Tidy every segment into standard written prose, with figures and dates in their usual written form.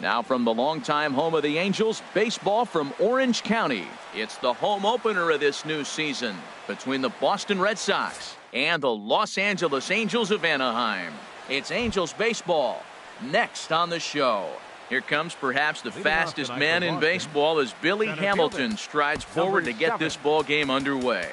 Now from the longtime home of the Angels, baseball from Orange County. It's the home opener of this new season between the Boston Red Sox and the Los Angeles Angels of Anaheim. It's Angels baseball next on the show. Here comes perhaps the fastest man in baseball as Billy Hamilton strides forward to get this ball game underway.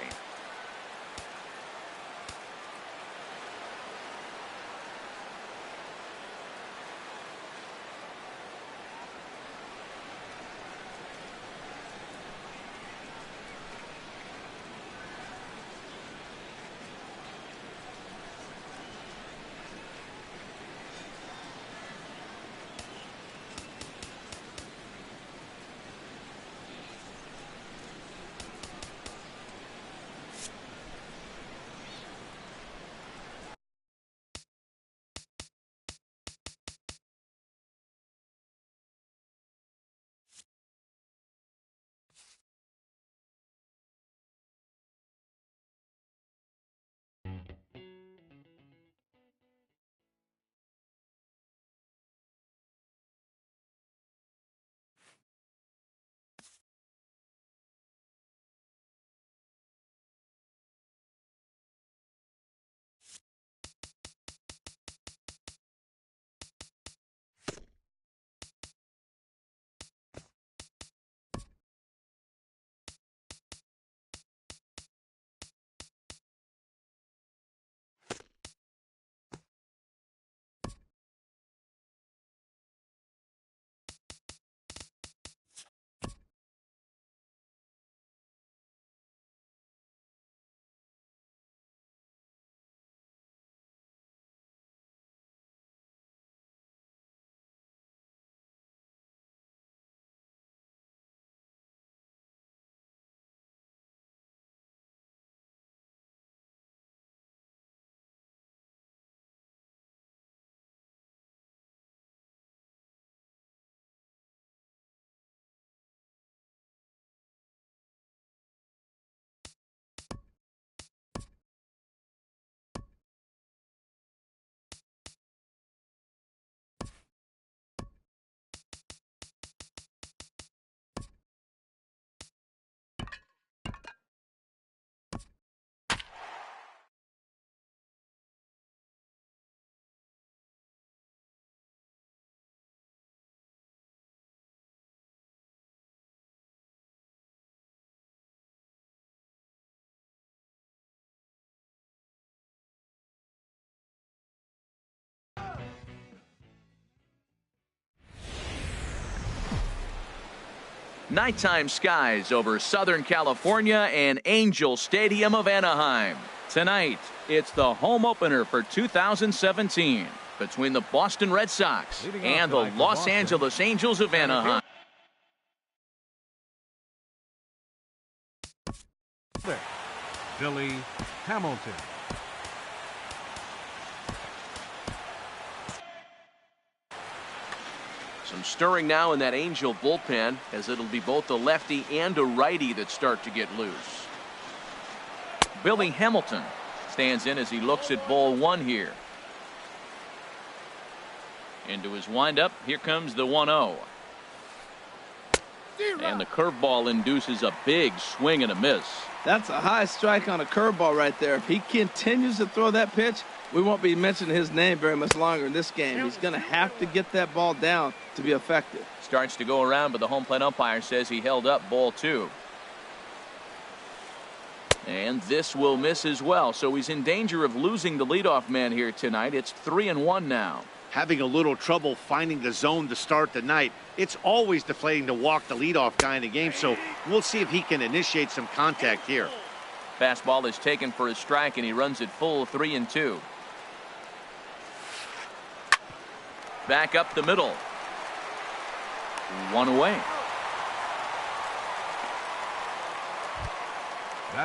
Nighttime skies over Southern California and Angel Stadium of Anaheim. Tonight, it's the home opener for 2017 between the Boston Red Sox and the Los Angeles Angels of Anaheim. Billy Hamilton. Some stirring now in that Angel bullpen, as it'll be both a lefty and a righty that start to get loose. Billy Hamilton stands in as he looks at ball one here. Into his windup, here comes the 1-0. And the curveball induces a big swing and a miss. That's a high strike on a curveball right there. If he continues to throw that pitch, we won't be mentioning his name very much longer in this game. He's going to have to get that ball down to be effective. Starts to go around, but the home plate umpire says he held up ball two. And this will miss as well, so he's in danger of losing the leadoff man here tonight. It's 3-1 now. Having a little trouble finding the zone to start the night. It's always deflating to walk the leadoff guy in the game, so we'll see if he can initiate some contact here. Fastball is taken for a strike, and he runs it full 3-2. Back up the middle. One away.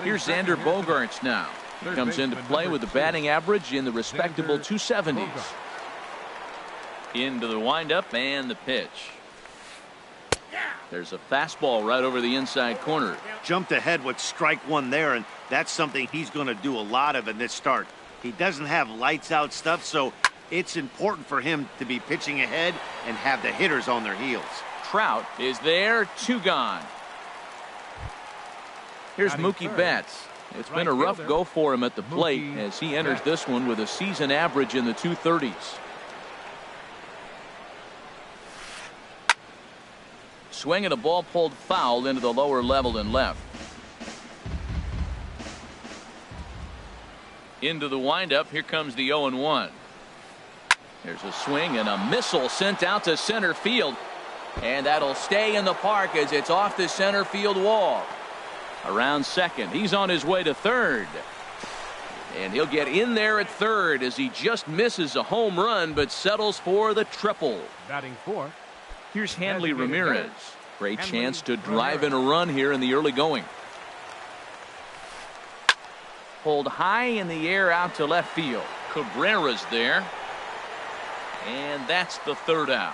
Here's Xander Bogaerts now. He comes into play with a batting average in the respectable 270s. Into the windup and the pitch. There's a fastball right over the inside corner. Jumped ahead with strike one there, and that's something he's going to do a lot of in this start. He doesn't have lights out stuff, so It's important for him to be pitching ahead and have the hitters on their heels. Trout is there, 2 gone. Here's Mookie Betts. It's been a rough go for him at the plate as he enters this one with a season average in the 230s. Swing and a ball pulled foul into the lower level and left. Into the windup. Here comes the 0-1. There's a swing and a missile sent out to center field. And that'll stay in the park as it's off the center field wall. Around second. He's on his way to third. And he'll get in there at third as he just misses a home run but settles for the triple. Batting 4. Here's Hanley Ramirez. Great chance to drive in a run here in the early going. Pulled high in the air out to left field. Cabrera's there. And that's the third out.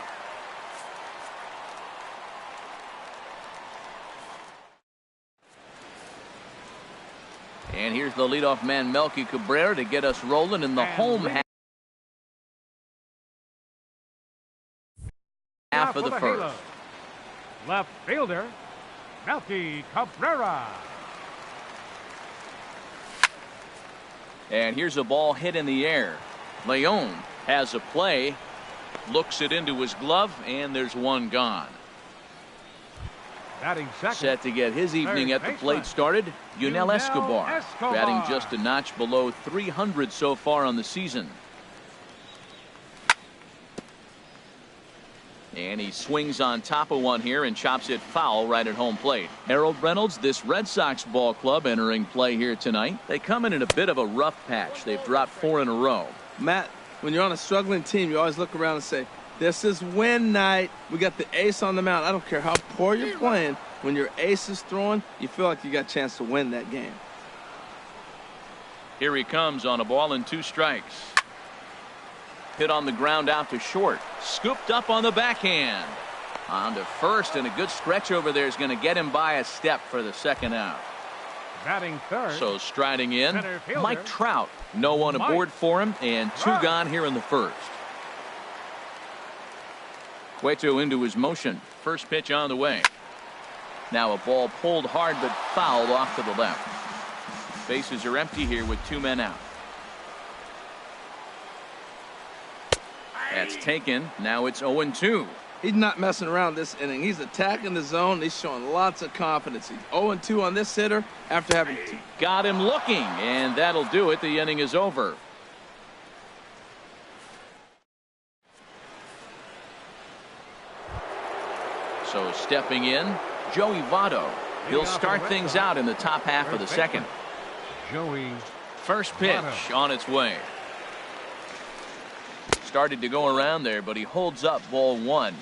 And here's the leadoff man, Melky Cabrera, to get us rolling in the home half of the first. Left fielder, Melky Cabrera. And here's a ball hit in the air. Leon has a play, looks it into his glove, and there's one gone. Batting second. Set to get his evening at the plate started, Yunel Escobar, batting just a notch below 300 so far on the season. And he swings on top of one here and chops it foul right at home plate. Harold Reynolds, this Red Sox ball club entering play here tonight. They come in a bit of a rough patch. They've dropped 4 in a row. Matt, when you're on a struggling team, you always look around and say, this is win night. We got the ace on the mound. I don't care how poor you're playing. When your ace is throwing, you feel like you got a chance to win that game. Here he comes on a ball and 2 strikes. Hit on the ground out to short. Scooped up on the backhand. On to first, and a good stretch over there is going to get him by a step for the second out. Batting third. So striding in, Mike Trout. No one aboard for him, and 2 gone here in the first. Cueto into his motion. First pitch on the way. Now a ball pulled hard but fouled off to the left. Bases are empty here with 2 men out. That's taken. Now it's 0-2. He's not messing around this inning. He's attacking the zone. He's showing lots of confidence. He's 0-2 on this hitter after having 2. Got him looking, and that'll do it. The inning is over. So stepping in, Joey Votto. He'll start things out in the top half of the second. Joey. First pitch on its way. Started to go around there, but he holds up ball 1.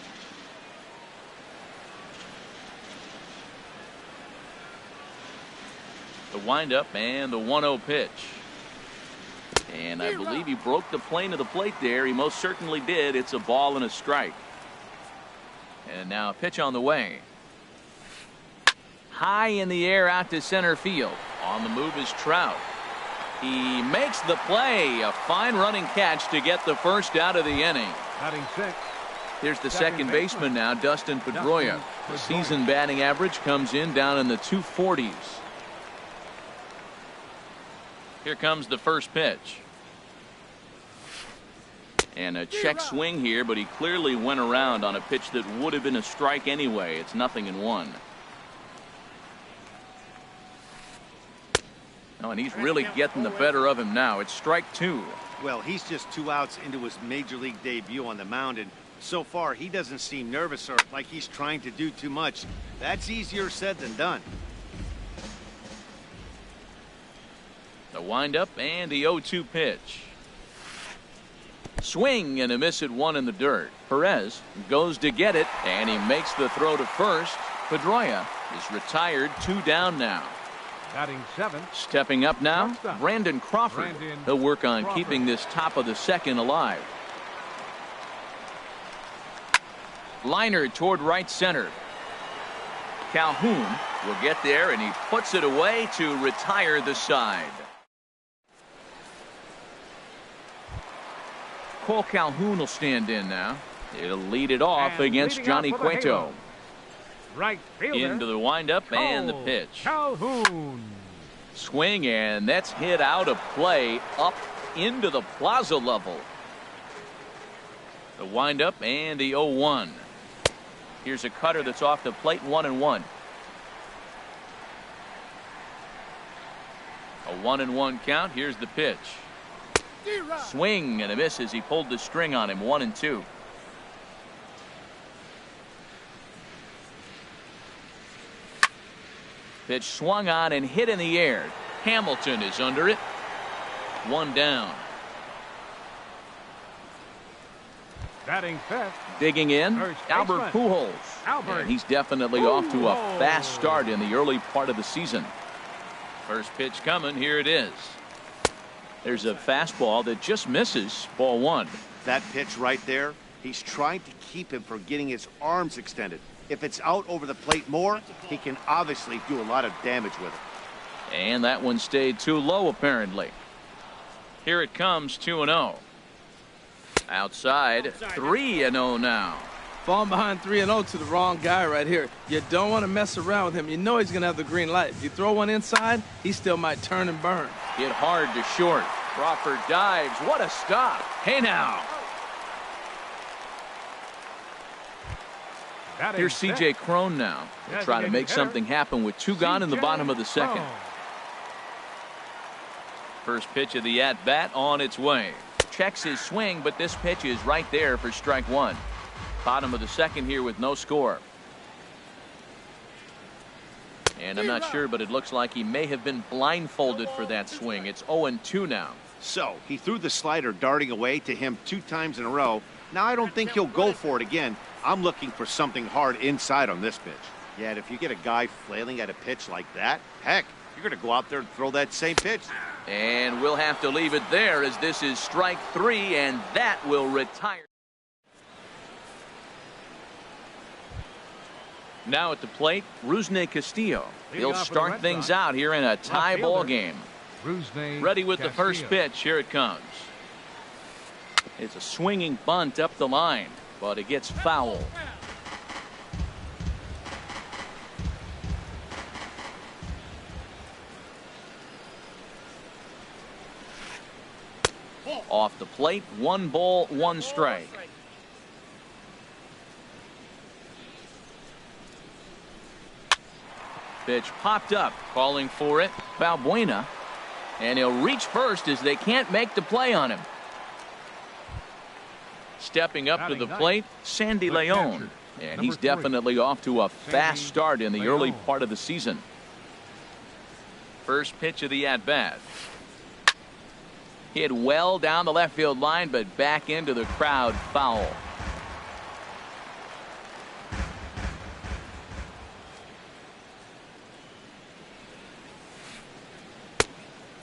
The windup and the 1-0 pitch. And I believe he broke the plane of the plate there. He most certainly did. It's a ball and a strike. And now a pitch on the way. High in the air out to center field. On the move is Trout. He makes the play. A fine running catch to get the first out of the inning. Batting 6. Here's the second baseman now, Dustin Pedroia. The season batting average comes in down in the 240s. Here comes the first pitch. And a check swing here, but he clearly went around on a pitch that would have been a strike anyway. It's 0-1. Oh, and he's really getting the better of him now. It's strike 2. Well, he's just 2 outs into his major league debut on the mound, and so far he doesn't seem nervous or like he's trying to do too much. That's easier said than done. The windup and the 0-2 pitch. Swing and a miss at 1 in the dirt. Perez goes to get it, and he makes the throw to first. Pedroia is retired, 2 down now. Batting 7. Stepping up now, Brandon Crawford. He'll work on keeping this top of the second alive. Liner toward right center. Calhoun will get there, and he puts it away to retire the side. Cole Calhoun will stand in now. He'll lead it off And against leading Johnny off for the Cueto. Halo, right fielder, Into the windup and the Cole pitch. Calhoun. Swing, and that's hit out of play up into the plaza level. The windup and the 0-1. Here's a cutter that's off the plate, 1-1. A 1-1 count. Here's the pitch. Swing and a miss as he pulled the string on him. 1-2. Pitch swung on and hit in the air. Hamilton is under it. 1 down. Batting fifth, Digging in, first Albert baseman. Pujols. Albert. And he's definitely off to a fast start in the early part of the season. First pitch coming. Here it is. There's a fastball that just misses. Ball 1. That pitch right there, he's trying to keep him from getting his arms extended. If it's out over the plate more, he can obviously do a lot of damage with it. And that one stayed too low, apparently. Here it comes, 2-0. Outside, 3-0 now. Falling behind 3-0 to the wrong guy right here. You don't want to mess around with him. You know he's going to have the green light. If you throw one inside, he still might turn and burn. Hit hard to short. Crawford dives. What a stop. Hey now. Batting Here's sixth, C.J. Crone now. He'll try to make hitter, something happen with 2 gone in the C.J. bottom of the second. Crone. First pitch of the at-bat on its way. Checks his swing, but this pitch is right there for strike 1. Bottom of the second here with no score. And I'm not sure, but it looks like he may have been blindfolded for that swing. It's 0-2 now. So he threw the slider darting away to him 2 times in a row. Now I don't think he'll go for it again. I'm looking for something hard inside on this pitch. Yeah, and if you get a guy flailing at a pitch like that, heck, you're going to go out there and throw that same pitch. And we'll have to leave it there as this is strike 3, and that will retire. Now at the plate, Rusney Castillo. He'll start things out here in a tie ball game. Ready with the first pitch. Here it comes. It's a swinging bunt up the line, but it gets foul. Off the plate, 1 ball, 1 strike. Pitch popped up, calling for it. Valbuena, and he'll reach first as they can't make the play on him. Stepping up to the plate, Sandy Leon, and he's definitely off to a fast start in the early part of the season. First pitch of the at-bat. Hit well down the left field line, but back into the crowd, foul.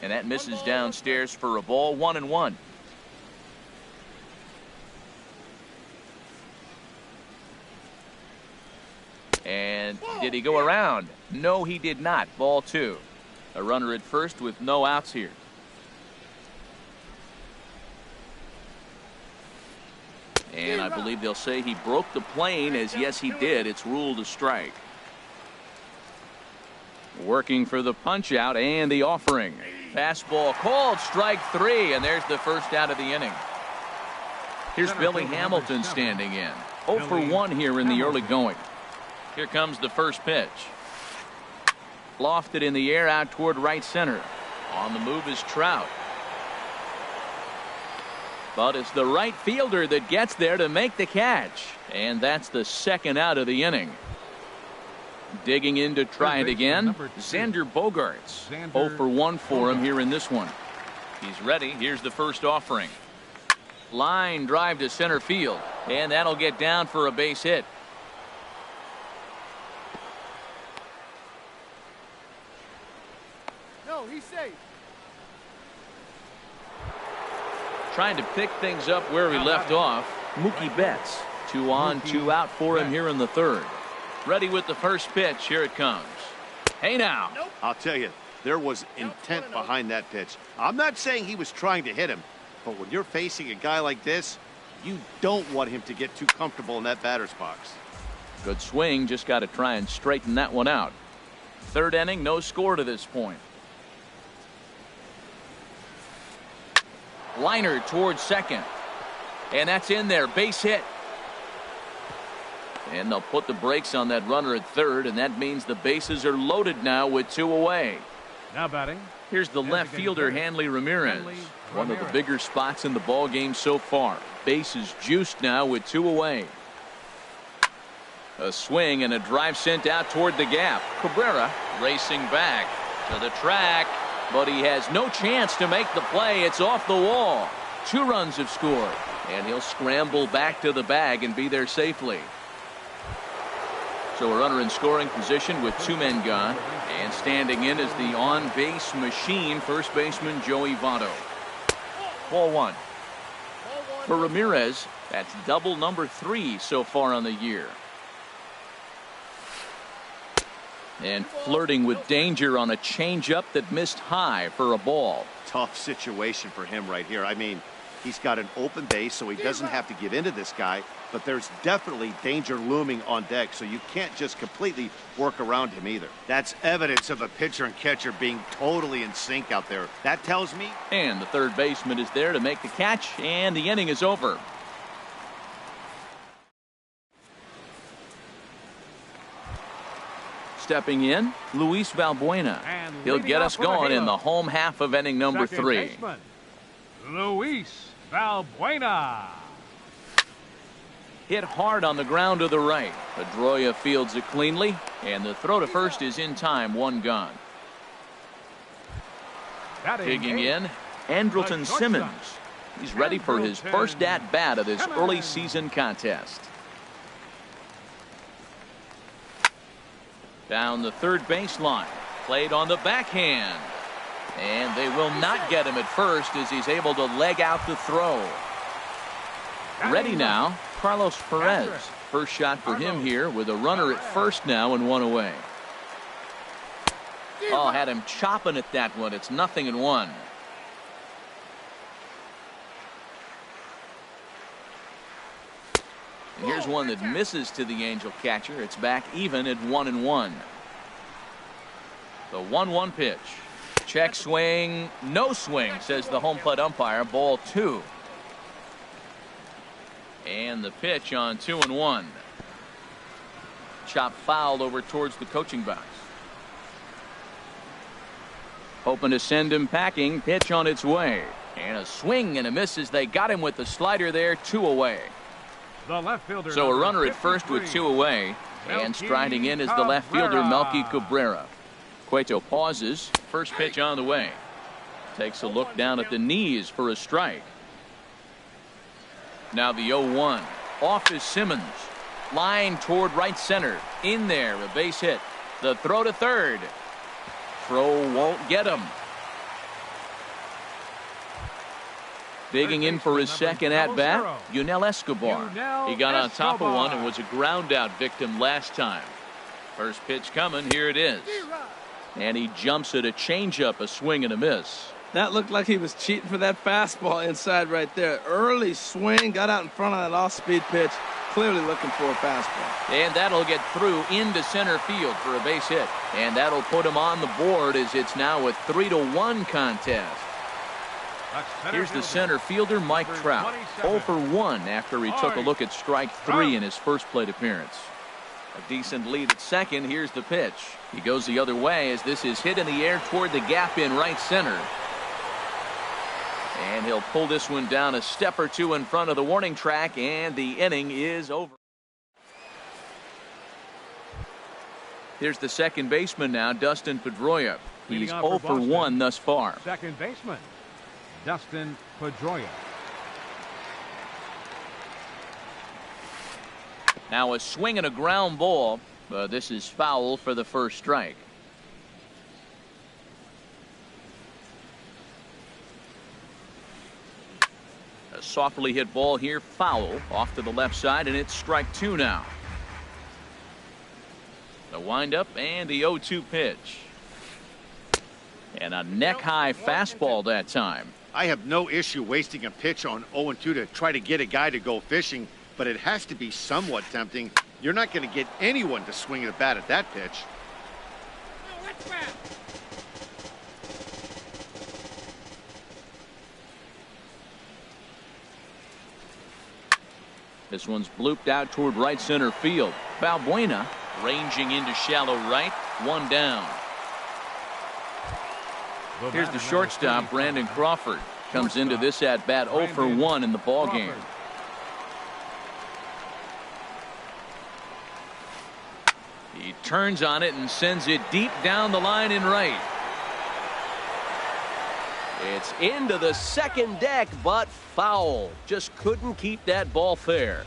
And that misses downstairs for a ball. 1-1. And did he go around? No, he did not. Ball 2. A runner at first with no outs here. And I believe they'll say he broke the plane, as yes he did. It's ruled a strike. Working for the punch out and the offering. Fastball called, strike 3, and there's the first out of the inning. Here's Billy Hamilton standing in. 0 for 1 here in the early going. Here comes the first pitch. Lofted in the air out toward right center. On the move is Trout. But it's the right fielder that gets there to make the catch. And that's the second out of the inning. Digging in to try it again, Xander Bogaerts. 0 for 1 for him here in this one. He's ready. Here's the first offering. Line drive to center field. And that'll get down for a base hit. No, he's safe. Trying to pick things up where we left off. Mookie Betts. 2 on, 2 out for him here in the third. Ready with the first pitch. Here it comes. Hey now. I'll tell you, there was intent behind that pitch. I'm not saying he was trying to hit him. But when you're facing a guy like this, you don't want him to get too comfortable in that batter's box. Good swing, just got to try and straighten that one out. Third inning, no score to this point. Liner towards second. And that's in there, base hit. And they'll put the brakes on that runner at third, and that means the bases are loaded now with 2 away. Now batting. Here's the left fielder, Hanley Ramirez. One of the bigger spots in the ball game so far. Bases juiced now with 2 away. A swing and a drive sent out toward the gap. Cabrera racing back to the track, but he has no chance to make the play. It's off the wall. 2 runs have scored, and he'll scramble back to the bag and be there safely. So a runner in scoring position with 2 men gone, and standing in is the on-base machine, first baseman Joey Votto. Ball 1. For Ramirez, that's double number 3 so far on the year. And flirting with danger on a changeup that missed high for a ball. Tough situation for him right here. I mean, he's got an open base, so he doesn't have to give in to this guy, but there's definitely danger looming on deck, so you can't just completely work around him either. That's evidence of the pitcher and catcher being totally in sync out there. That tells me. And the third baseman is there to make the catch, and the inning is over. Stepping in, Luis Valbuena. He'll get us going in the home half of inning number 3. Luis Valbuena. Hit hard on the ground to the right. Pedroia fields it cleanly, and the throw to first is in time, 1 gone. Digging in, Andrelton Simmons. He's ready for his first at-bat of this early season contest. Down the third baseline. Played on the backhand. And they will not get him at first as he's able to leg out the throw. Ready now, Carlos Perez. First shot for him here with a runner at first now and 1 away. Oh, had him chopping at that one. It's 0-1. And here's one that misses to the Angel catcher. It's back even at 1-1. The 1-1 pitch. Check swing. No swing, says the home plate umpire. Ball 2. And the pitch on 2-1. Chop fouled over towards the coaching box. Hoping to send him packing. Pitch on its way. And a swing and a miss as they got him with the slider there. 2 away. The left fielder, so a runner at first with 2 away, and striding in is the left fielder Melky Cabrera. Cueto pauses. First pitch on the way. Takes a look down at the knees for a strike. Now the 0-1. Off is Simmons. Line toward right center. In there, a base hit. The throw to third. Throw won't get him. Digging in for his second at-bat, Yunel Escobar. He got on top of one and was a ground-out victim last time. First pitch coming, here it is. And he jumps at a changeup, a swing and a miss. That looked like he was cheating for that fastball inside right there. Early swing, got out in front of that off-speed pitch, clearly looking for a fastball. And that'll get through into center field for a base hit. And that'll put him on the board as it's now a 3-1 contest. Here's the center fielder, Mike Trout. 0 for 1 after he took a look at strike 3 in his first plate appearance. A decent lead at second. Here's the pitch. He goes the other way as this is hit in the air toward the gap in right center. And he'll pull this one down a step or 2 in front of the warning track, and the inning is over. Here's the second baseman now, Dustin Pedroia. He's 0 for 1 thus far. Second baseman, Dustin Pedroia. Now a swing and a ground ball, but this is foul for the first strike. A softly hit ball here, foul off to the left side, and it's strike 2 now. The windup and the 0-2 pitch. And a neck high fastball that time. I have no issue wasting a pitch on 0-2 to try to get a guy to go fishing, but it has to be somewhat tempting. You're not going to get anyone to swing at a bat at that pitch. This one's blooped out toward right center field. Balbuena ranging into shallow right. One down. Here's the shortstop, Brandon Crawford. Comes into this at bat 0 for 1 in the ball game. He turns on it and sends it deep down the line in right. It's into the second deck, but foul. Just couldn't keep that ball fair.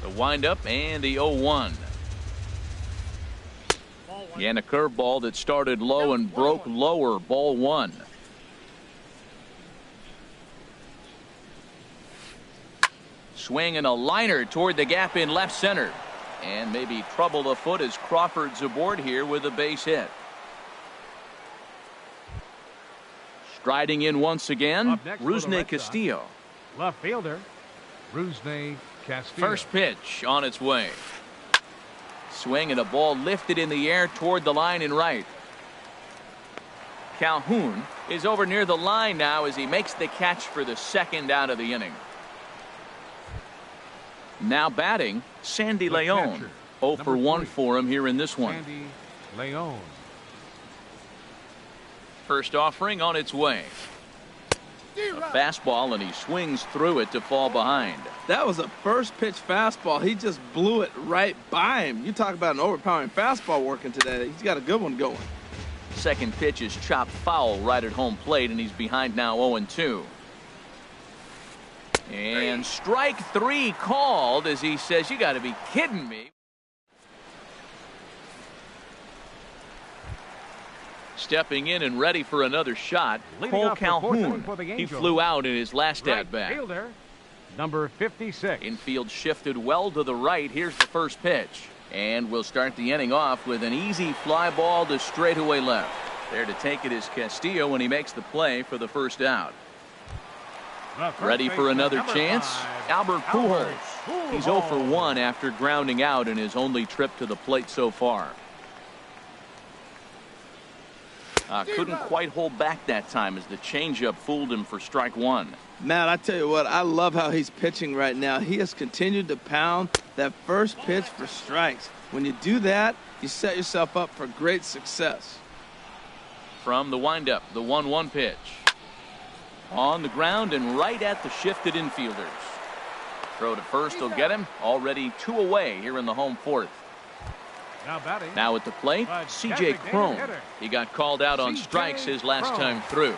The windup and the 0-1. And a curveball that started low and broke lower. Ball 1. Swing and a liner toward the gap in left center. And maybe trouble afoot as Crawford's aboard here with a base hit. Striding in once again, Rusney Castillo. Left fielder, Rusney Castillo. First pitch on its way. Swing and a ball lifted in the air toward the line in right. Calhoun is over near the line now as he makes the catch for the second out of the inning. Now batting, Sandy Leon. 0 for 1 for him here in this one. Sandy Leon. First offering on its way. A fastball, and he swings through it to fall behind. That was a first pitch fastball. He just blew it right by him. You talk about an overpowering fastball working today. He's got a good one going. Second pitch is chopped foul right at home plate, and he's behind now 0-2. And strike 3 called as he says, "You got to be kidding me." Stepping in and ready for another shot, Cole Calhoun. He flew out in his last at bat. Fielder, number 56. Infield shifted well to the right. Here's the first pitch. And we'll start the inning off with an easy fly ball to straightaway left. There to take it is Castillo when he makes the play for the first out. Ready for another chance? Albert Pujols. He's 0 for 1 after grounding out in his only trip to the plate so far. Couldn't quite hold back that time as the changeup fooled him for strike 1. Matt, I tell you what, I love how he's pitching right now. He has continued to pound that first pitch for strikes. When you do that, you set yourself up for great success. From the windup, the 1-1 pitch. On the ground and right at the shifted infielders. Throw to first will get him. Already 2 away here in the home fourth. Now at the plate, C.J. Cron. He got called out on strikes his last time through.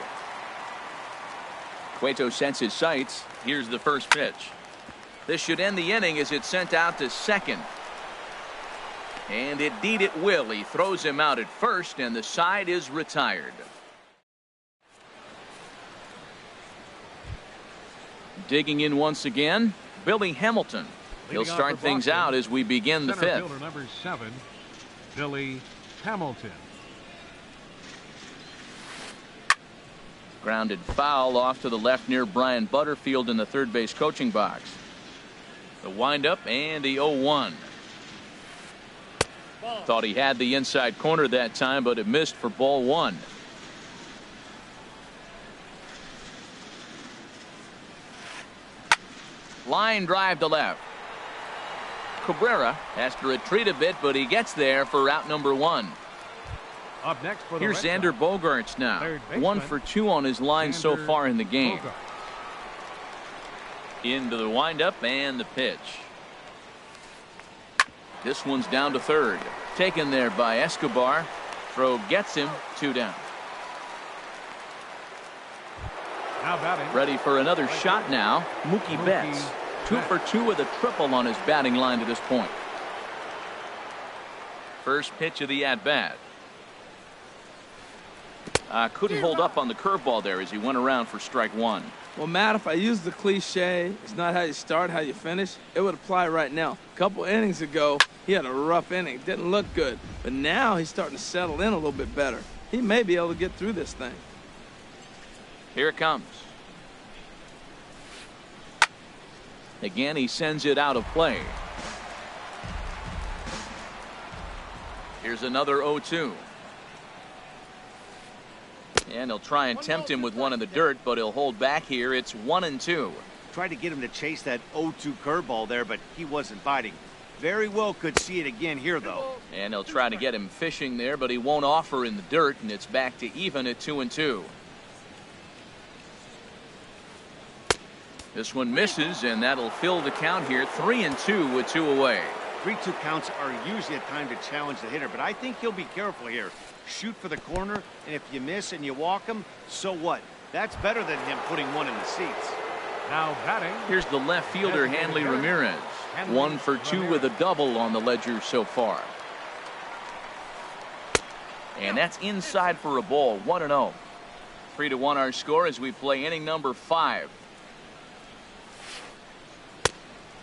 Cueto sets his sights. Here's the first pitch. This should end the inning as it's sent out to second. And indeed it will. He throws him out at first, and the side is retired. Digging in once again, Billy Hamilton. He'll start things out as we begin the fifth. Fielder number 7, Billy Hamilton. Grounded foul off to the left near Brian Butterfield in the third base coaching box. The windup and the 0-1. Thought he had the inside corner that time, but it missed for ball 1. Line drive to left. Cabrera has to retreat a bit, but he gets there for out number 1. Up next for the Here's Xander Bogaerts now. 1 for 2 on his line so far in the game. Into the windup and the pitch. This one's down to third. Taken there by Escobar. Throw gets him. 2 down. Ready for another shot now. Mookie Betts. 2 for 2 with a triple on his batting line to this point. First pitch of the at-bat. Couldn't hold up on the curveball there as he went around for strike 1. Well, Matt, if I use the cliche, it's not how you start, how you finish, it would apply right now. A couple innings ago, he had a rough inning. Didn't look good. But now he's starting to settle in a little bit better. He may be able to get through this thing. Here it comes. Again, he sends it out of play. Here's another 0-2. And he'll try and tempt him with one in the dirt, but he'll hold back here. It's 1-2. Tried to get him to chase that 0-2 curveball there, but he wasn't biting. Very well could see it again here, though. And he'll try to get him fishing there, but he won't offer in the dirt, and it's back to even at 2-2. This one misses, and that'll fill the count here. 3-2 with 2 away. 3-2 counts are usually a time to challenge the hitter, but I think he'll be careful here. Shoot for the corner, and if you miss and you walk him, so what? That's better than him putting one in the seats. Now batting. Here's the left fielder, Hanley Ramirez. 1 for 2 with a double on the ledger so far. And that's inside for a ball. 1-0. 3-1 our score as we play inning number 5.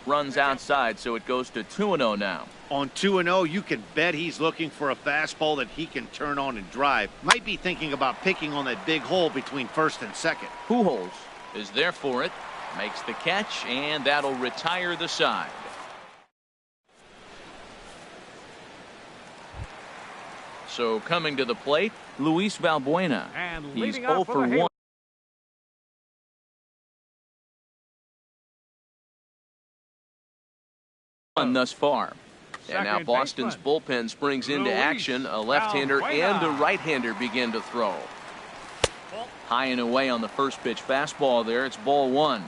Runs outside, so it goes to 2-0 now. On 2-0, you can bet he's looking for a fastball that he can turn on and drive. Might be thinking about picking on that big hole between first and second. Pujols is there for it. Makes the catch, and that'll retire the side. So coming to the plate, Luis Valbuena. And He's leading 0 off for with a 1. Thus far. And now Second Boston's baseman, bullpen springs into Luis action. A left-hander and a right-hander begin to throw. High and away on the first pitch fastball there. It's ball 1.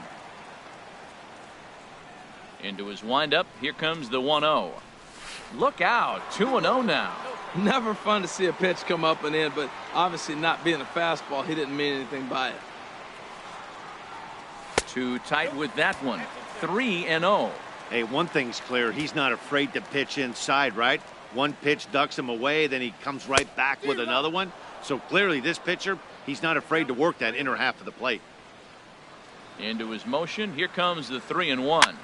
Into his windup. Here comes the 1-0. Look out. 2-0 now. Never fun to see a pitch come up and in, but obviously not being a fastball, he didn't mean anything by it. Too tight with that one. 3-0. Hey, one thing's clear. He's not afraid to pitch inside, right? One pitch ducks him away, then he comes right back with another one. So clearly this pitcher, he's not afraid to work that inner half of the plate. Into his motion. Here comes the 3-1.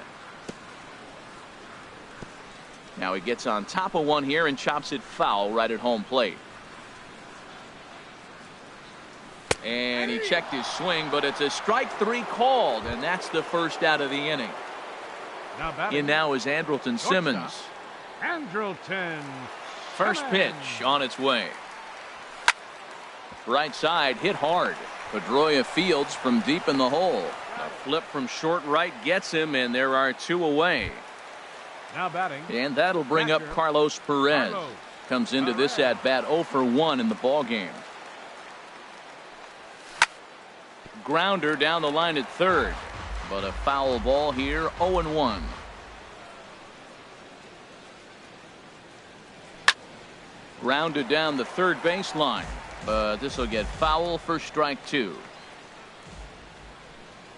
Now he gets on top of one here and chops it foul right at home plate. And he checked his swing, but it's a strike 3 called, and that's the first out of the inning. Now batting. In now is Andrelton Simmons. Andrelton. First pitch on its way. Right side hit hard. Pedroia fields from deep in the hole. A flip from short right gets him, and there are 2 away. Now batting. And that'll bring up Carlos Perez. Comes into this at bat 0 for 1 in the ball game. Grounder down the line at third, but a foul ball here. 0-1. Grounded down the third baseline, but this will get foul for strike 2.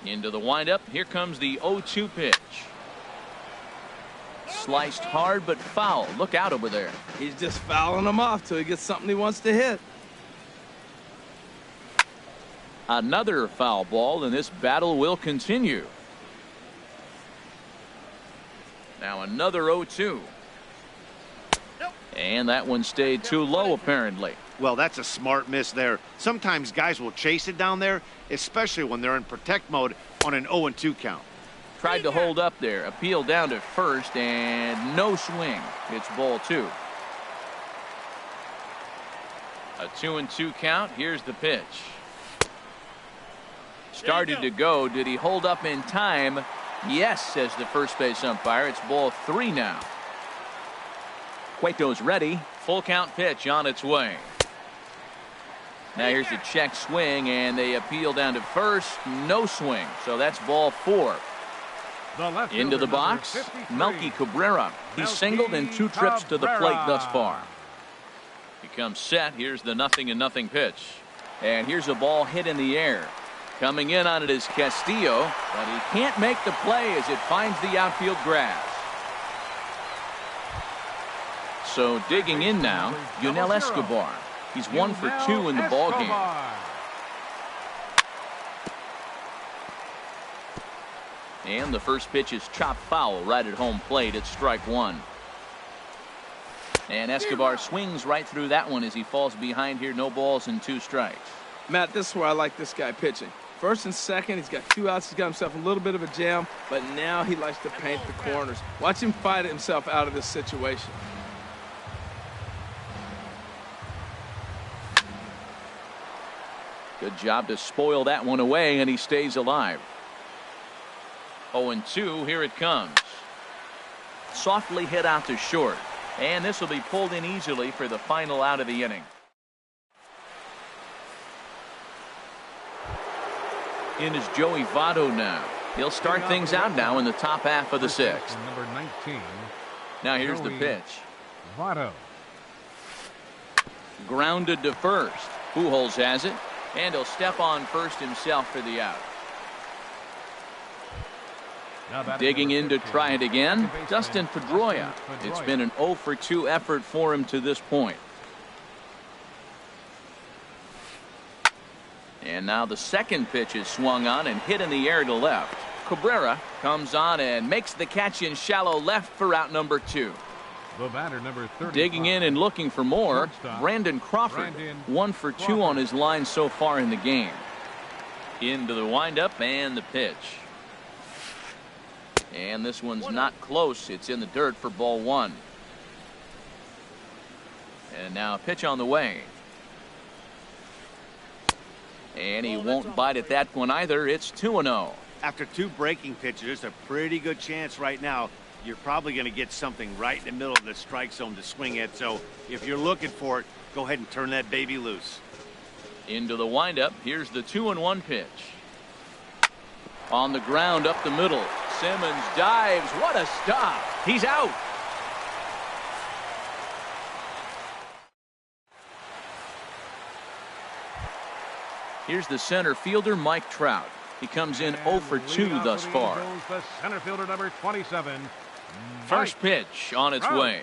Into the windup. Here comes the 0-2 pitch. Sliced hard but foul. Look out over there. He's just fouling him off till he gets something he wants to hit. Another foul ball, and this battle will continue. Now another 0-2. And that one stayed too low, apparently. Well, that's a smart miss there. Sometimes guys will chase it down there, especially when they're in protect mode on an 0-2 count. Tried to hold up there. Appeal down to first, and no swing. It's ball 2. A 2-2 count. Here's the pitch. Started to go. Did he hold up in time? Yes, says the first base umpire. It's ball 3 now. Cueto's ready. Full count pitch on its way. Now here's the check swing, and they appeal down to first. No swing. So that's ball 4. Into the box, Melky Cabrera. He's singled in 2 trips to the plate thus far. He comes set. Here's the 0-0 pitch. And here's a ball hit in the air. Coming in on it is Castillo, but he can't make the play as it finds the outfield grass. So digging in now, Yunel Escobar. He's 1 for 2 in the ball game. And the first pitch is chopped foul right at home plate. It's strike 1. And Escobar swings right through that one as he falls behind here. No balls and 2 strikes. Matt, this is where I like this guy pitching. First and second, he's got 2 outs. He's got himself a little bit of a jam, but now he likes to paint the corners. Watch him fight himself out of this situation. Good job to spoil that one away, and he stays alive. 0-2, here it comes. Softly hit out to short, and this will be pulled in easily for the final out of the inning. In is Joey Votto now. He'll start things out now in the top half of the 6th. Number 19. Now here's the pitch. Votto. Grounded to first. Pujols has it, and he'll step on first himself for the out. Digging in to try it again, Dustin Pedroia. It's been an 0-for-2 effort for him to this point. And now the second pitch is swung on and hit in the air to left. Cabrera comes on and makes the catch in shallow left for out number 2. The batter, number 35. Digging in and looking for more, Brandon Crawford. 1 for 2 on his line so far in the game. Into the windup and the pitch. And this one's not close. It's in the dirt for ball 1. And now a pitch on the way. And he won't bite at that one either. It's 2-0. After 2 breaking pitches, a pretty good chance right now. You're probably going to get something right in the middle of the strike zone to swing at. So if you're looking for it, go ahead and turn that baby loose. Into the windup. Here's the 2-1 pitch. On the ground up the middle. Simmons dives. What a stop. He's out. Here's the center fielder, Mike Trout. He comes in 0 for 2 thus far. The center fielder, number 27. First pitch on its way.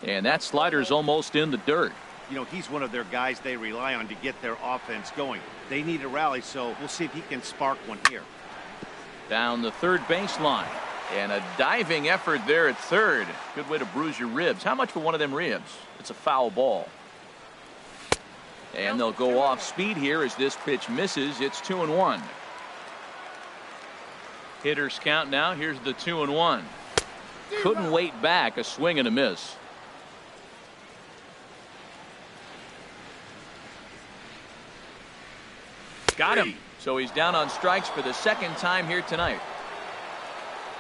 And that slider's almost in the dirt. You know, he's one of their guys they rely on to get their offense going. They need a rally, so we'll see if he can spark one here. Down the third baseline. And a diving effort there at third. Good way to bruise your ribs. How much for one of them ribs? It's a foul ball. And they'll go off speed here as this pitch misses. It's 2-1. Hitters count now. Here's the 2-1. Couldn't wait back. A swing and a miss. Got him. So he's down on strikes for the second time here tonight.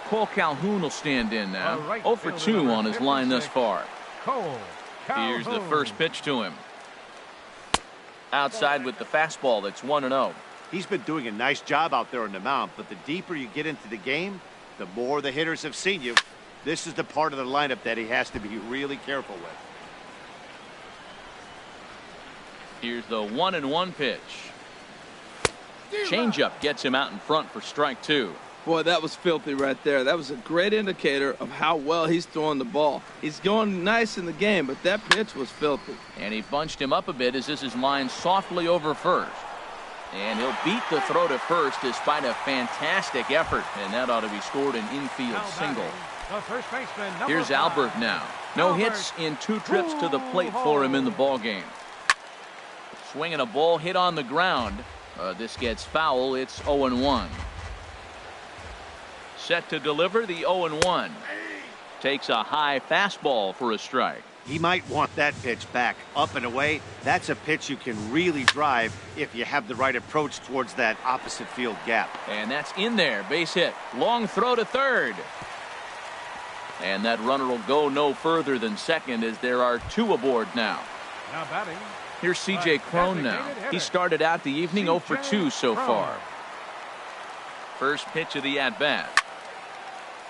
Cole Calhoun will stand in now. 0 for 2 on his line thus far. Here's the first pitch to him. Outside with the fastball. That's 1-0. He's been doing a nice job out there on the mound, but the deeper you get into the game, the more the hitters have seen you. This is the part of the lineup that he has to be really careful with. Here's the 1-1 pitch. Changeup gets him out in front for strike 2. Boy, that was filthy right there. That was a great indicator of how well he's throwing the ball. He's going nice in the game, but that pitch was filthy. And he bunched him up a bit as this is lined softly over first. And he'll beat the throw to first despite a fantastic effort. And that ought to be scored an infield single. Here's Albert now. No hits in 2 trips to the plate for him in the ballgame. Swinging a ball hit on the ground. This gets foul. It's 0-1. Set to deliver the 0-1. Takes a high fastball for a strike. He might want that pitch back up and away. That's a pitch you can really drive if you have the right approach towards that opposite field gap. And that's in there. Base hit. Long throw to third. And that runner will go no further than second as there are 2 aboard now. Now batting. Here's C.J. Cron now. He started out the evening 0 for 2 so far. First pitch of the at-bat.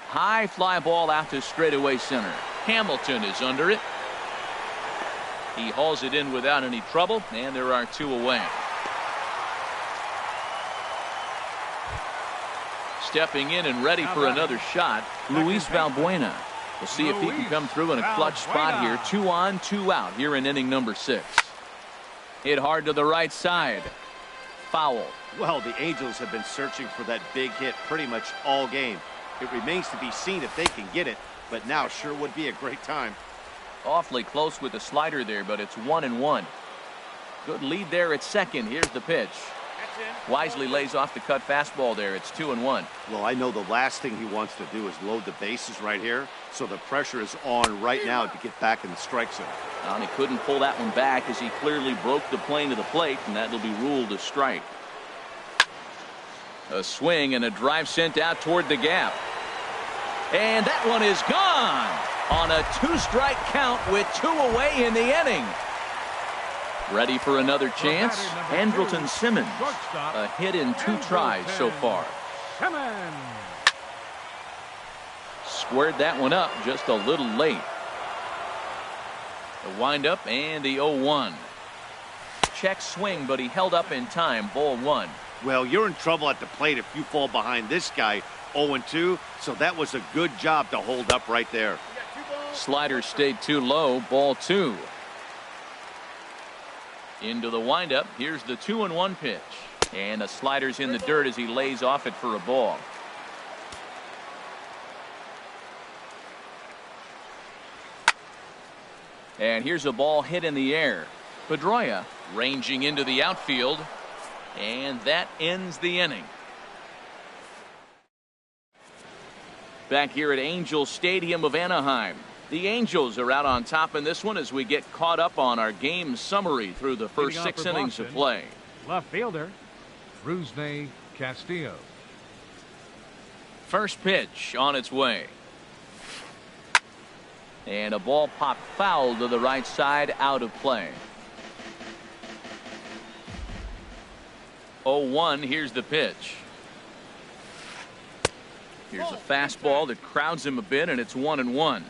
High fly ball out to straightaway center. Hamilton is under it. He hauls it in without any trouble, and there are 2 away. Stepping in and ready for another shot, Luis Valbuena. We'll see if he can come through in a clutch spot here. 2 on, 2 out here in inning number 6. Hit hard to the right side. Foul. Well, the Angels have been searching for that big hit pretty much all game. It remains to be seen if they can get it, but now sure would be a great time. Awfully close with the slider there, but it's 1-1. Good lead there at second. Here's the pitch. Wisely lays off the cut fastball there. It's 2-1. Well, I know the last thing he wants to do is load the bases right here, so the pressure is on right now to get back in the strike zone. And he couldn't pull that one back as he clearly broke the plane to the plate, and that'll be ruled a strike. A swing and a drive sent out toward the gap. And that one is gone on a 2-strike count with 2 away in the inning. Ready for another chance? Andrelton Simmons. A hit in 2 tries so far. Squared that one up just a little late. The windup and the 0-1. Check swing, but he held up in time. Ball 1. Well, you're in trouble at the plate if you fall behind this guy 0-2, so that was a good job to hold up right there. Slider stayed too low. Ball 2. Into the windup. Here's the 2-1 pitch. And the slider's in the dirt as he lays off it for a ball. And here's a ball hit in the air. Pedroia ranging into the outfield. And that ends the inning. Back here at Angels Stadium of Anaheim. The Angels are out on top in this one as we get caught up on our game summary through the first 6 innings of play. Left fielder, Rusney Castillo. First pitch on its way. And a ball popped foul to the right side, out of play. 0-1, here's the pitch. Here's a fastball that crowds him a bit, and it's 1-1.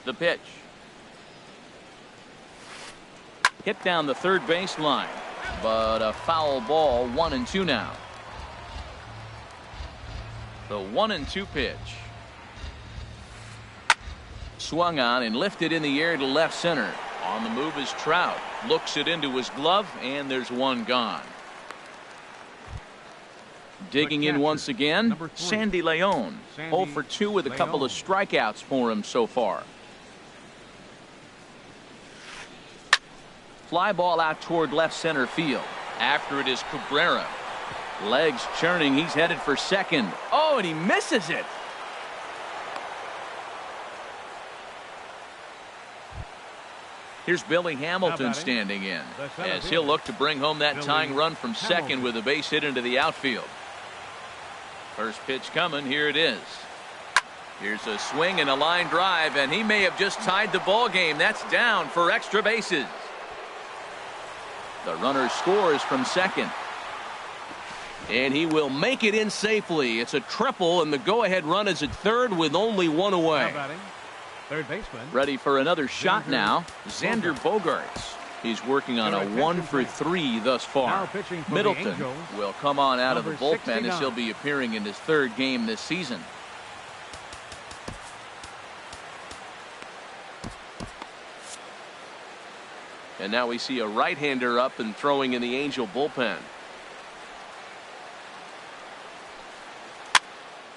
The pitch. Hit down the third base line, but a foul ball. 1-2 now. The 1-2 pitch. Swung on and lifted in the air to left center. On the move is Trout. Looks it into his glove, and there's one gone. Digging in once again, Sandy Leon. 0 for 2 with a couple of strikeouts for him so far. Fly ball out toward left center field. After it is Cabrera. Legs churning. He's headed for second. Oh, and he misses it. Here's Billy Hamilton standing in as he'll look to bring home that tying run from second with a base hit into the outfield. First pitch coming. Here it is. Here's a swing and a line drive, and he may have just tied the ball game. That's down for extra bases. The runner scores from second. And he will make it in safely. It's a triple, and the go-ahead run is at third with only 1 away. Third baseman. Ready for another shot now. Xander Bogaerts. He's working on a 1 for 3 thus far. Middleton will come on out of the bullpen as he'll be appearing in his 3rd game this season. And now we see a right-hander up and throwing in the Angel bullpen.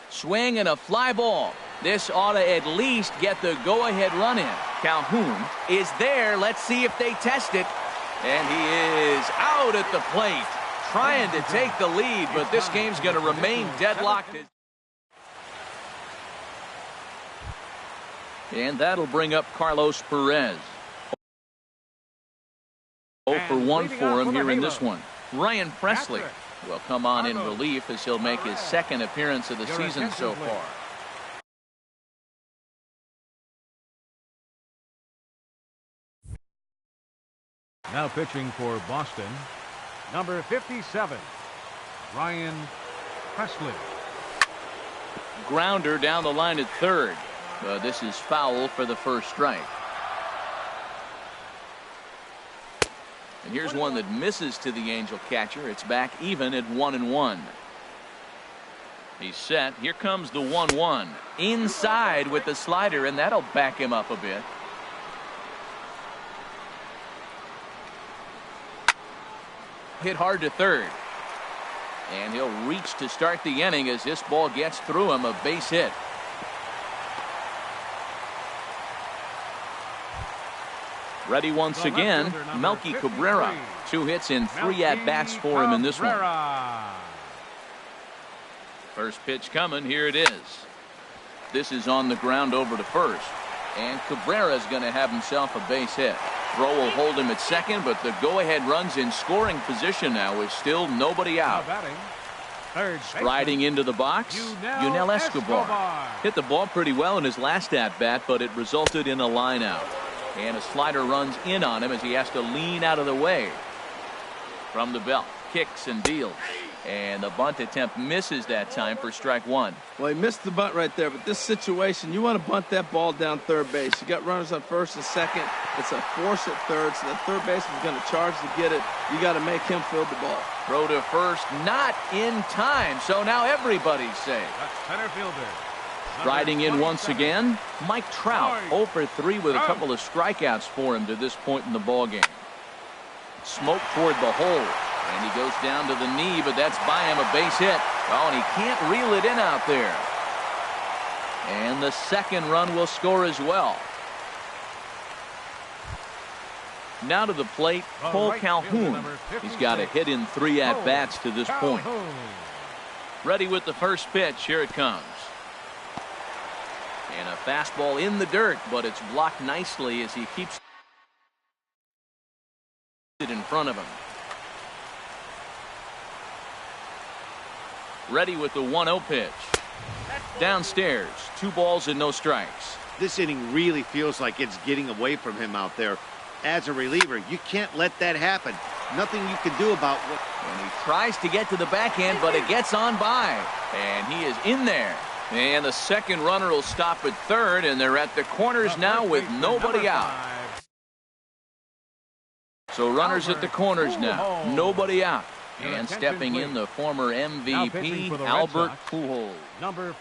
Swing and a fly ball. This ought to at least get the go-ahead run in. Calhoun is there. Let's see if they test it. And he is out at the plate, trying to take the lead, but this game's going to remain deadlocked. And that'll bring up Carlos Perez. 0 for 1 for him here in this one. Ryan Presley will come on in relief as he'll make his 2nd appearance of the season so far. Now pitching for Boston, number 57, Ryan Presley. Grounder down the line at third. This is foul for the first strike. And here's one that misses to the Angel catcher. It's back even at 1-1. He's set. Here comes the 1-1. Inside with the slider, and that'll back him up a bit. Hit hard to third. And he'll reach to start the inning as this ball gets through him. A base hit. Ready once again, Melky Cabrera. 2 hits and 3 at-bats for him in this one. First pitch coming. Here it is. This is on the ground over to first. And Cabrera is going to have himself a base hit. Throw will hold him at second, but the go-ahead runs in scoring position now with still nobody out. Striding into the box, Yunel Escobar. Hit the ball pretty well in his last at-bat, but it resulted in a line out. And a slider runs in on him as he has to lean out of the way. From the belt, kicks and deals. And the bunt attempt misses that time for strike 1. Well, he missed the bunt right there, but this situation, you want to bunt that ball down third base. You got runners on first and second. It's a force at third, so the third baseman is going to charge to get it. You got to make him field the ball. Throw to first, not in time. So now everybody's safe. Center fielder. Striding in once again, Mike Trout, 0 for 3 with a couple of strikeouts for him to this point in the ballgame. Smoke toward the hole, and he goes down to the knee, but that's by him, a base hit. Oh, and he can't reel it in out there. And the second run will score as well. Now to the plate, Cole Calhoun. He's got a hit in 3 at-bats to this point. Ready with the first pitch. Here it comes. And a fastball in the dirt, but it's blocked nicely as he keeps it in front of him. Ready with the 1-0 pitch. Downstairs, 2 balls and no strikes. This inning really feels like it's getting away from him out there. As a reliever, you can't let that happen. Nothing you can do about what. And he tries to get to the backhand, but it gets on by. And he is in there. And the second runner will stop at third, and they're at the corners now with nobody out. So runners at the corners now, nobody out. And stepping in, the former MVP, Albert Pujols. Number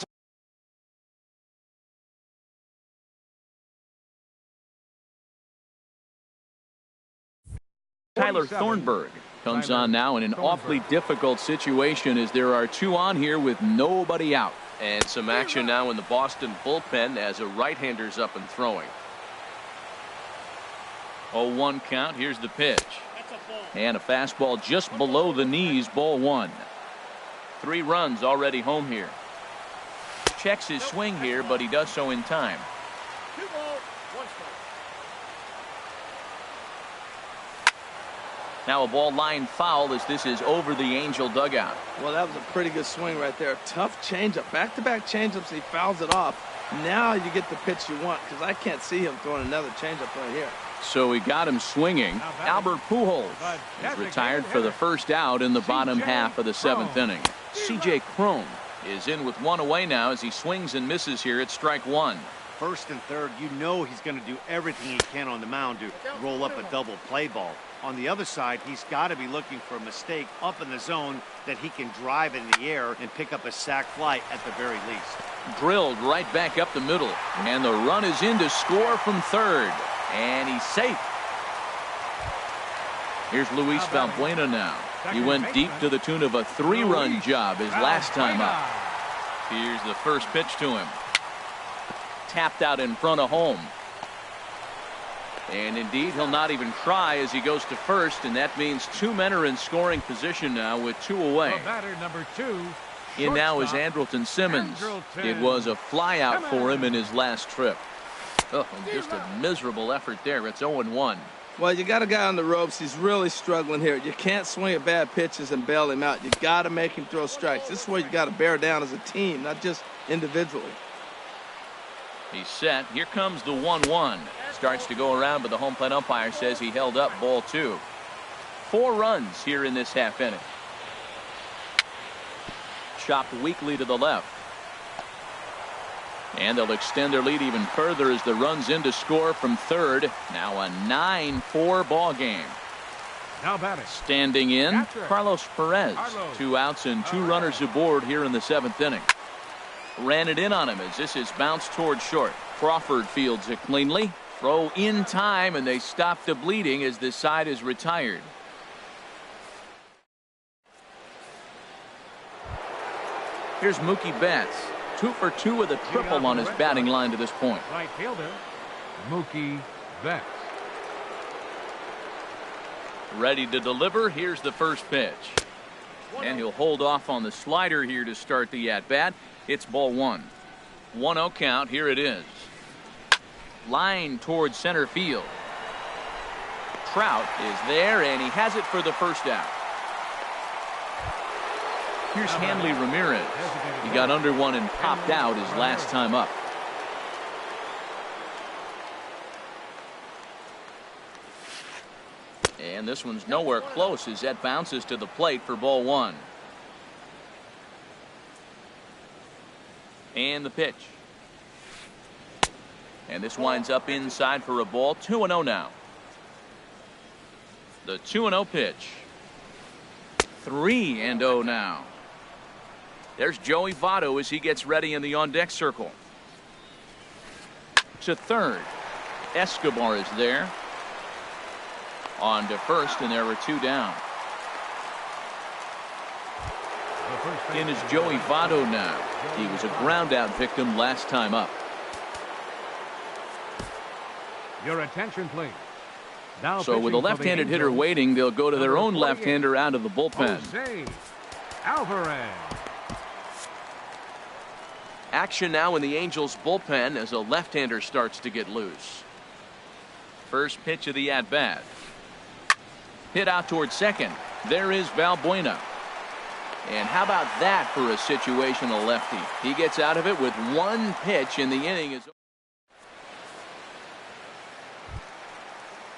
Tyler Thornburg comes on now in an awfully difficult situation as there are 2 on here with nobody out. And some action now in the Boston bullpen as a right-hander's up and throwing. 0-1 count. Here's the pitch. And a fastball just below the knees, ball 1. 3 runs already home here. Checks his swing here, but he does so in time. Now a ball line foul as this is over the Angel dugout. Well, that was a pretty good swing right there. Tough changeup. Back-to-back changeups, he fouls it off. Now you get the pitch you want, because I can't see him throwing another changeup right here. So he got him swinging. Albert Pujols is retired for the first out in the bottom half of the 7th inning. C.J. Cron is in with 1 away now as he swings and misses here at strike 1. First and third, you know he's going to do everything he can on the mound to roll up a double play ball. On the other side, he's got to be looking for a mistake up in the zone that he can drive in the air and pick up a sac fly at the very least. Drilled right back up the middle, and the run is in to score from third, and he's safe. Here's Luis Valbuena now. He went deep to the tune of a 3-run job his last time up. Here's the first pitch to him. Tapped out in front of home. And indeed, he'll not even try as he goes to first, and that means 2 men are in scoring position now with 2 away. batter number 2. In now is Andrelton Simmons. It was a flyout for him in his last trip. Oh, just a miserable effort there. It's 0-1. Well, you got a guy on the ropes. He's really struggling here. You can't swing at bad pitches and bail him out. You got to make him throw strikes. This is where you got to bear down as a team, not just individually. He's set. Here comes the 1-1. Starts to go around, but the home plate umpire says he held up ball 2. 4 runs here in this half inning. Chopped weakly to the left. And they'll extend their lead even further as the runs in to score from third. Now a 9-4 ball game. Now batting. Standing in, Carlos Perez. 2 outs and 2 runners aboard here in the 7th inning. Ran it in on him as this is bounced toward short. Crawford fields it cleanly. Throw in time, and they stop the bleeding as this side is retired. Here's Mookie Betts. 2 for 2 with a triple on his batting line to this point. Right fielder, Mookie Betts. Ready to deliver. Here's the first pitch. And he'll hold off on the slider here to start the at-bat. It's ball one. 1-0 count. Here it is. Line towards center field. Trout is there, and he has it for the first out. Here's Hanley Ramirez. He got under one and popped out his last time up. And this one's nowhere close as that bounces to the plate for ball one. And the pitch. And this winds up inside for a ball. 2-0 now. The 2-0 pitch. 3-0 now. There's Joey Votto as he gets ready in the on-deck circle. To third. Escobar is there. On to first, and there were two down. In is Joey Votto now. He was a ground-out victim last time up. Your attention, please. So with a left-handed hitter waiting, they'll go to their own left-hander out of the bullpen. Jose Alvarez. Action now in the Angels bullpen as a left-hander starts to get loose. First pitch of the at-bat. Hit out towards second. There is Valbuena. And how about that for a situational lefty? He gets out of it with one pitch in the inning.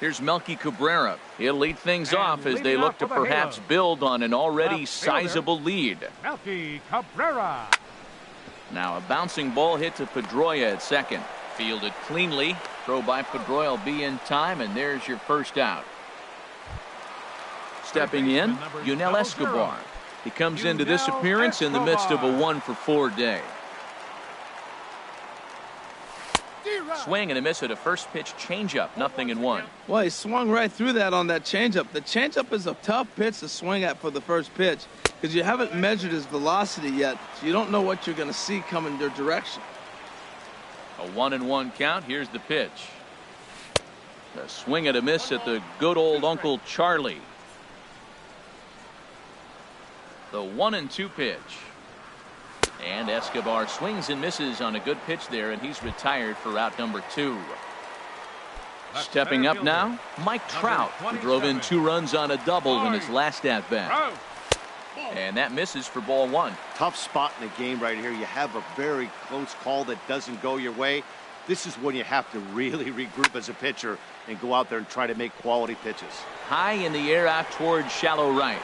Here's Melky Cabrera. He'll lead things off as they look to perhaps build on an already sizable lead. Melky Cabrera. Now a bouncing ball hit to Pedroia at second. Fielded cleanly. Throw by Pedroia will be in time, and there's your first out. Stepping in, Yunel Escobar. He comes into this appearance in the midst of a 1-for-4 day. Swing and a miss at a first pitch changeup. 0-1. Well, he swung right through that on that changeup. The changeup is a tough pitch to swing at for the first pitch because you haven't measured his velocity yet, so you don't know what you're going to see coming your direction. A 1-1 count. Here's the pitch. A swing and a miss at the good old Uncle Charlie. The 1-2 pitch. And Escobar swings and misses on a good pitch there, and he's retired for out number 2. Stepping up now, Mike Trout, who drove in 2 runs on a double in his last at-bat. And that misses for ball 1. Tough spot in the game right here. You have a very close call that doesn't go your way. This is when you have to really regroup as a pitcher and go out there and try to make quality pitches. High in the air out towards shallow right.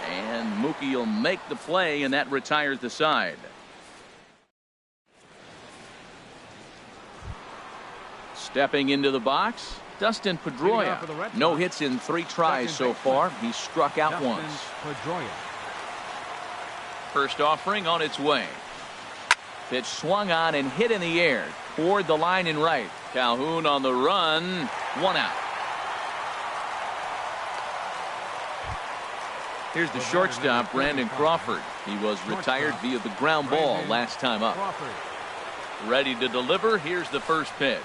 And Mookie will make the play, and that retires the side. Stepping into the box, Dustin Pedroia. No hits in 3 tries so far. He struck out once. First offering on its way. Pitch swung on and hit in the air toward the line and right. Calhoun on the run. 1 out. Here's the shortstop, Brandon Crawford. He was retired via the ground ball last time up. Ready to deliver. Here's the first pitch.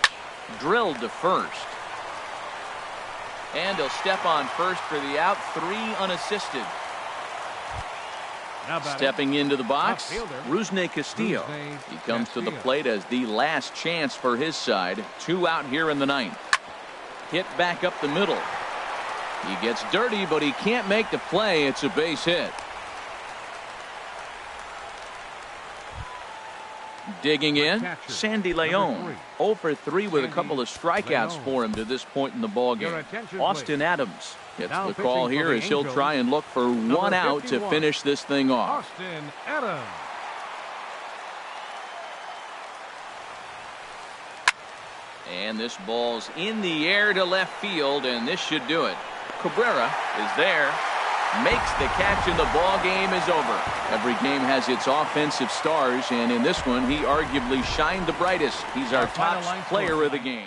Drilled to first. And he'll step on first for the out. 3 unassisted. Stepping into the box, Rusney Castillo. He comes to the plate as the last chance for his side. 2 out here in the 9th. Hit back up the middle. He gets dirty, but he can't make the play. It's a base hit. Digging in, Sandy Leon. 0 for 3 with a couple of strikeouts for him to this point in the ballgame. Austin Adams gets the call here as he'll try and look for 1 out to finish this thing off. Austin Adams. And this ball's in the air to left field, and this should do it. Cabrera is there, makes the catch, and the ball game is over. Every game has its offensive stars, and in this one he arguably shined the brightest. He's our top player of the game.